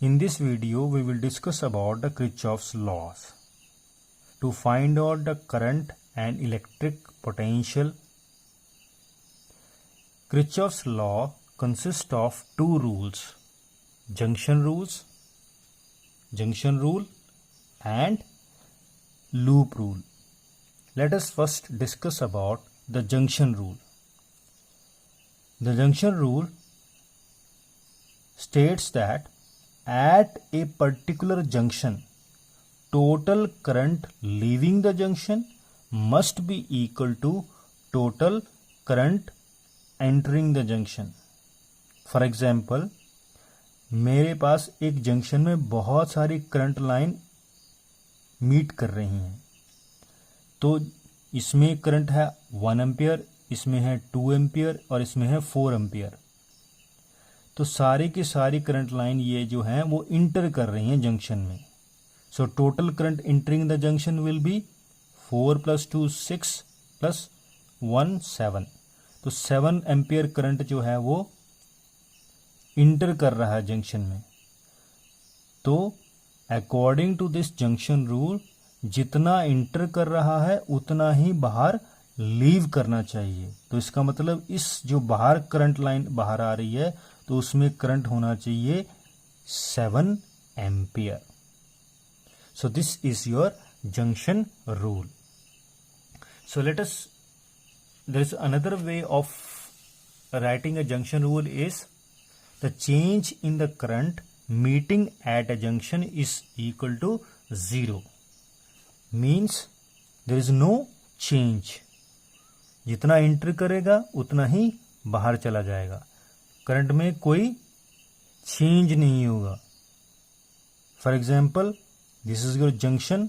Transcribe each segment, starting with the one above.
In this video, we will discuss about the Kirchhoff's laws. To find out the current and electric potential, Kirchhoff's law consists of two rules: junction rule and loop rule. Let us first discuss about the junction rule. The junction rule states that at a particular junction, total current leaving the junction must be equal to total current entering the junction. For example, मेरे पास एक junction में बहुत सारी current line meet कर रही हैं, तो इसमें करंट है 1 एम्पियर, इसमें है 2 एम्पियर और इसमें है 4 एम्पियर। तो सारी की सारी करंट लाइन ये जो हैं वो इंटर कर रही हैं जंक्शन में। So total current entering the junction will be 4 + 2 6 + 1 7। तो 7 एम्पियर करंट जो है वो इंटर कर रहा है जंक्शन में। तो according to this junction rule, जितना इंटर कर रहा है उतना ही बाहर लीव करना चाहिए। तो इसका मतलब इस जो बाहर करंट लाइन बाहर आ रही है तो उसमें करंट होना चाहिए 7 ampere. So this is your junction rule. So let us, there is another way of writing a junction rule is the change in the current meeting at a junction is equal to 0. Means there is no change. जितना inter करेगा उतना ही बाहर चला जाएगा, current में कोई change नहीं होगा। For example, this is your junction,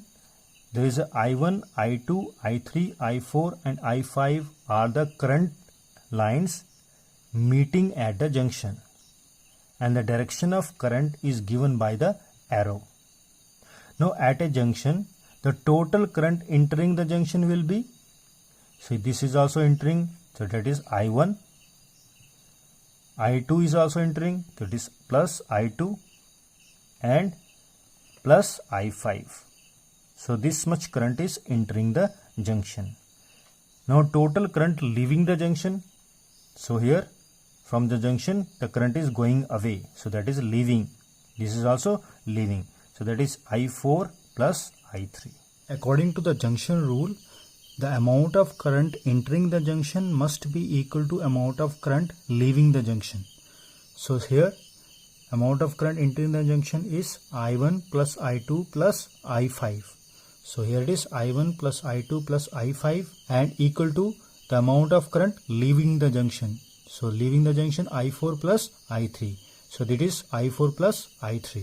there is a I1, I2, I3, I4 and I5 are the current lines meeting at the junction, and the direction of current is given by the arrow. Now at a junction, the total current entering the junction will be, so this is also entering, so that is I1, I2 is also entering, so it is plus I2 and plus I5. So this much current is entering the junction. Now total current leaving the junction, so here from the junction the current is going away, so that is leaving. This is also leaving, so that is I4 plus I3. According to the junction rule, the amount of current entering the junction must be equal to amount of current leaving the junction. So here amount of current entering the junction is I1 plus I2 plus I5. So here it is I1 plus I2 plus I5 and equal to the amount of current leaving the junction. So leaving the junction I4 plus I3. So that is I4 plus I3.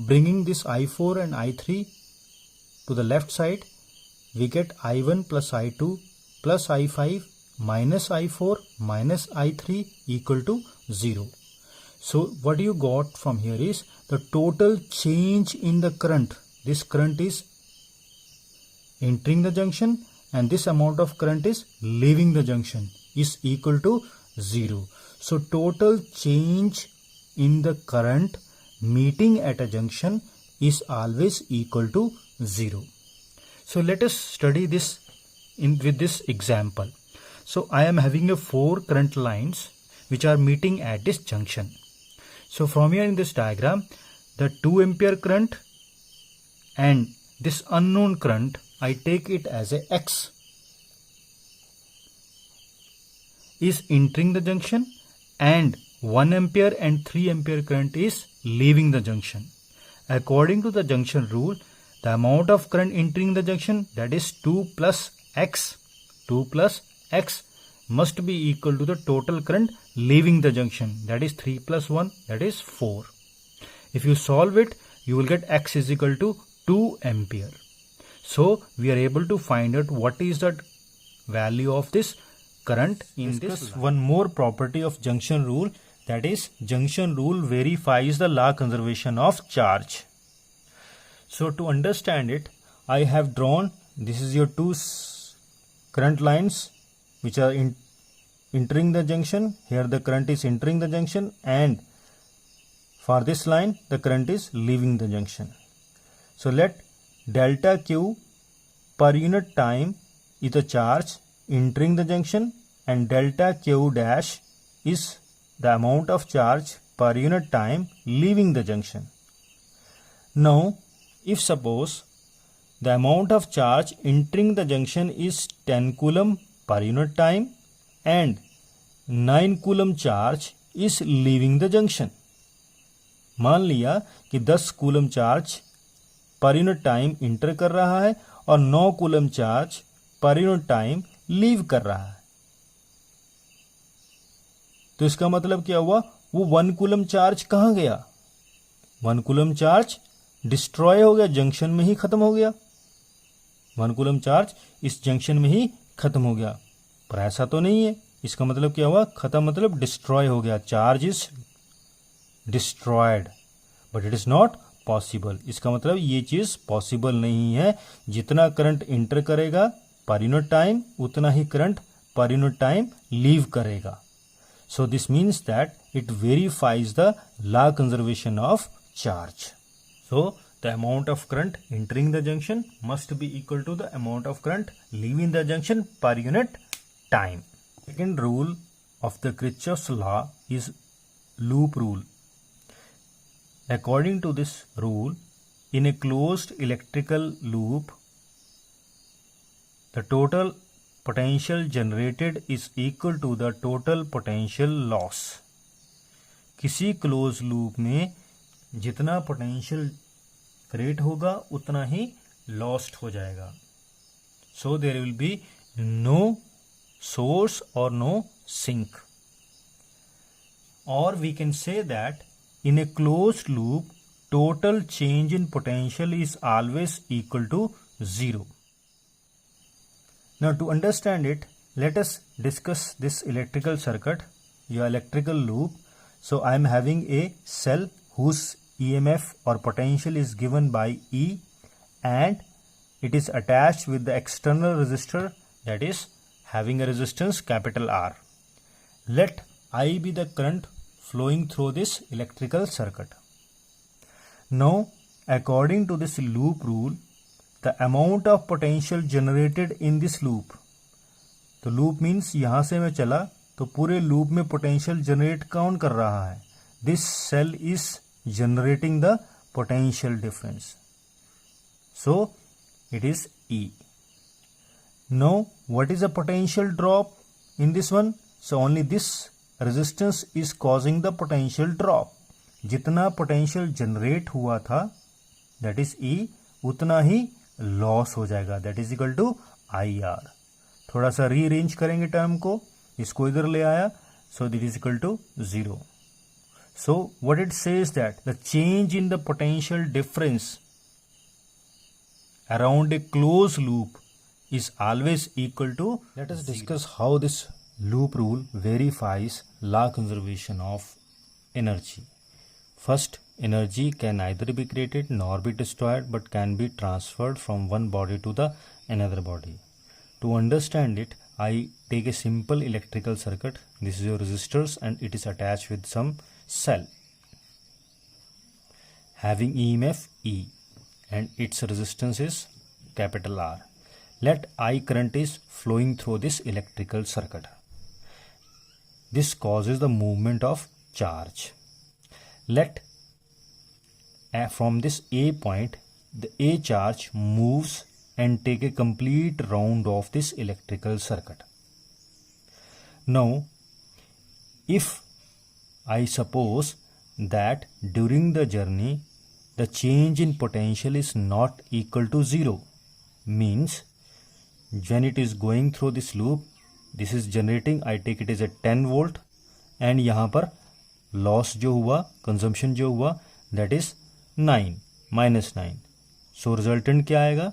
Bringing this I4 and I3 to the left side, we get I1 plus I2 plus I5 minus I4 minus I3 equal to 0. So what you got from here is the total change in the current. This current is entering the junction and this amount of current is leaving the junction is equal to 0. So total change in the current meeting at a junction is always equal to 0. So let us study this with this example. So I am having a 4 current lines which are meeting at this junction. So from here in this diagram, the 2 ampere current and this unknown current, I take it as a X, is entering the junction and 1 ampere and 3 ampere current is leaving the junction. According to the junction rule, the amount of current entering the junction, that is 2 plus X must be equal to the total current leaving the junction, that is 3 plus 1, that is 4. If you solve it, you will get X is equal to 2 ampere. So we are able to find out what is the value of this current in this. One more property of junction rule, that is junction rule verifies the law conservation of charge. So to understand it, I have drawn, this is your 2 current lines which are entering the junction. Here the current is entering the junction, and For this line, the current is leaving the junction. So let delta Q per unit time is the charge entering the junction, and delta Q dash is the amount of charge per unit time leaving the junction. Now, if suppose the amount of charge entering the junction is 10 coulomb per unit time and 9 coulomb charge is leaving the junction. मान लिया कि 10 coulomb charge पर unit time inter कर रहा है और 9 coulomb charge पर unit time leave कर रहा है, तो इसका मतलब क्या हुआ, वो 1 कूलम चार्ज कहां गया, 1 कूलम चार्ज डिस्ट्रॉय हो गया, जंक्शन में ही खत्म हो गया, 1 कूलम चार्ज इस जंक्शन में ही खत्म हो गया। पर ऐसा तो नहीं है, इसका मतलब क्या हुआ, खत्म मतलब डिस्ट्रॉय हो गया, charge is destroyed, but it is not possible. इसका मतलब ये चीज पॉसिबल नहीं है। जितना करंट इंटर करेगा पर यूनिट टाइम उतना ही करंट पर यूनिट टाइम लीव करेगा। So this means that it verifies the law conservation of charge. So the amount of current entering the junction must be equal to the amount of current leaving the junction per unit time. Second rule of the Kirchhoff's law is loop rule. According to this rule, in a closed electrical loop, the total potential generated is equal to the total potential loss. किसी close loop में जितना potential create होगा उतना ही lost हो जाएगा। So there will be no source और no sink, और we can say that in a closed loop total change in potential is always equal to 0. Now to understand it, let us discuss this electrical circuit, your electrical loop. So I am having a cell whose EMF or potential is given by E, and it is attached with the external resistor, that is having a resistance capital R. Let I be the current flowing through this electrical circuit. Now, according to this loop rule, the amount of potential generated in this loop, तो loop means यहां से मैं चला तो पूरे loop में potential generate कौन कर रहा है, this cell is generating the potential difference, so it is E. Now, what is the potential drop in this one? So only this resistance is causing the potential drop. जितना potential generate हुआ था that is ई, उतना ही loss हो जाएगा, that is equal to I R. थोड़ा सा rearrange करेंगे term को, इसको इधर ले आया, so that is equal to 0। So what it says that the change in the potential difference around a close loop is always equal to, let us discuss how this loop rule verifies law conservation of energy. First, energy can neither be created nor be destroyed but can be transferred from one body to the another body. To understand it, I take a simple electrical circuit. This is your resistors and it is attached with some cell having EMF E and its resistance is capital R. Let I current is flowing through this electrical circuit. This causes the movement of charge. Let from this A point, the A charge moves and take a complete round of this electrical circuit. Now, if I suppose that during the journey, the change in potential is not equal to 0, means when it is going through this loop, this is generating, I take it as a 10 volt, and यहाँ पर loss जो हुआ, consumption जो हुआ, that is 9 minus 9. So resultant क्या आएगा,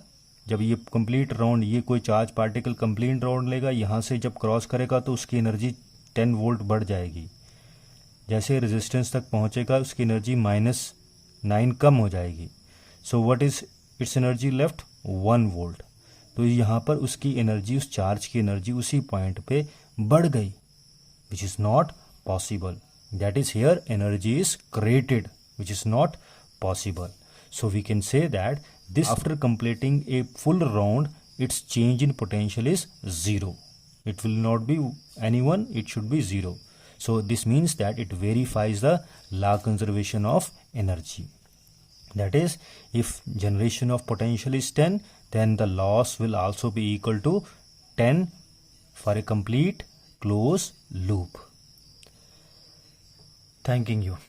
जब ये complete round, ये कोई चार्ज पार्टिकल complete round लेगा, यहाँ से जब क्रॉस करेगा तो उसकी एनर्जी 10 वोल्ट बढ़ जाएगी। जैसे रेजिस्टेंस तक पहुँचेगा उसकी एनर्जी -9 कम हो जाएगी। So what is it's energy left, 1 volt. तो यहाँ पर उसकी एनर्जी, उस चार्ज की एनर्जी उसी पॉइंट पे बढ़ गई, which is not possible. That is here energy is created, which is not possible. So we can say that this, after completing a full round, its change in potential is 0. It will not be any 1, it should be 0. So this means that it verifies the law conservation of energy. That is, if generation of potential is 10, then the loss will also be equal to 10 for a complete closed loop. Thanking you.